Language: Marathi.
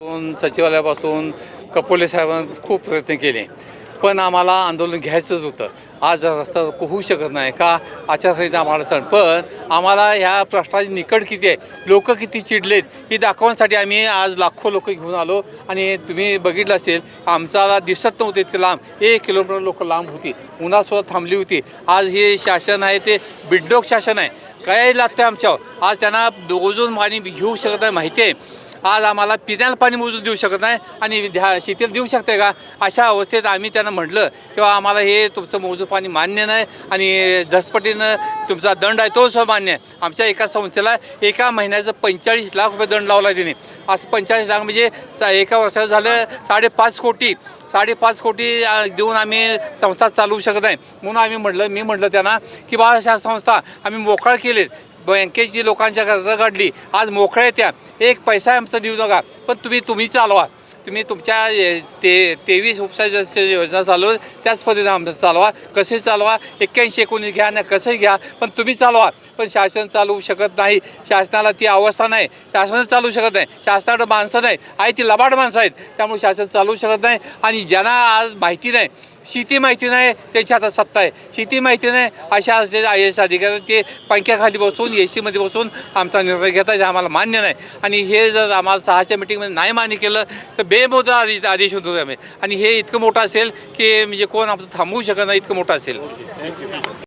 सचिवालयापासून कपोले साहेबांनी खूप प्रयत्न केले, पण आम्हाला आंदोलन घ्यायचंच होतं. आज रस्ता होऊ शकत नाही का, आचारसंहिता आम्हाला सण, पण आम्हाला ह्या प्रश्नाची निकड किती आहे, लोक किती चिडलेत ही दाखवण्यासाठी आम्ही आज लाखो लोक घेऊन आलो. आणि तुम्ही बघितलं असेल, आमचा दिसत नव्हते इतके लांब, 1 किलोमीटर लोक लांब होती, उन्हासोबत थांबली होती. आज हे शासन आहे ते बिडडोक शासन आहे, काय लागतं आमच्यावर. आज त्यांना मोजून पाणी घेऊ शकत नाही माहिती आहे. आज आम्हाला पिण्याला पाणी मोजून देऊ शकत नाही आणि शेतीला देऊ शकते का, अशा अवस्थेत आम्ही त्यांना म्हटलं किंवा आम्हाला हे तुमचं मोजून पाणी मान्य नाही आणि धसपटीनं तुमचा दंड आहे तो सुद्धा मान्य आहे. आमच्या एका संस्थेला एका महिन्याचं 45 लाख रुपये दंड लावला तिने. असं 45 लाख म्हणजे एका वर्षाचं झालं 5.5 कोटी. 5.5 कोटी देऊन आम्ही संस्था चालवू शकत नाही. म्हणून मी म्हटलं त्यांना की बा अशा संस्था आम्ही मोकळा केले, बँकेची लोकांच्या कर्ज काढली, आज मोकळ्या त्या, एक पैसा आमचा देऊ नका, पण तुम्ही चालवा. तुम्ही तुमच्या 23 उपसदस्य योजना चालू त्याच पद्धतीने आमचं चालवा. कसे चालवा, 81-19 घ्या ना, कसंही घ्या, पण तुम्ही चालवा. पण शासन चालवू शकत नाही, शासनाला ती अवस्था नाही, शासन चालू शकत नाही. शासनाकडे माणसं नाही आहे, ती लबाड माणसं आहेत, त्यामुळे शासन चालवू शकत नाही. आणि ज्यांना आज माहिती नाही, शेती माहिती नाही, त्यांच्या हातात सत्ता आहे. शेती माहिती नाही अशा IAS अधिकारी ते पंख्याखाली बसून AC मध्ये बसून आमचा निर्णय घेतात, हे आम्हाला मान्य नाही. आणि हे जर आम्हाला 6च्या मीटिंगमध्ये नाही मान्य केलं तर बेमुदत आदेश होतो आम्ही. आणि हे इतकं मोठं असेल की म्हणजे कोण आमचं थांबवू शकत नाही, इतकं मोठं असेल.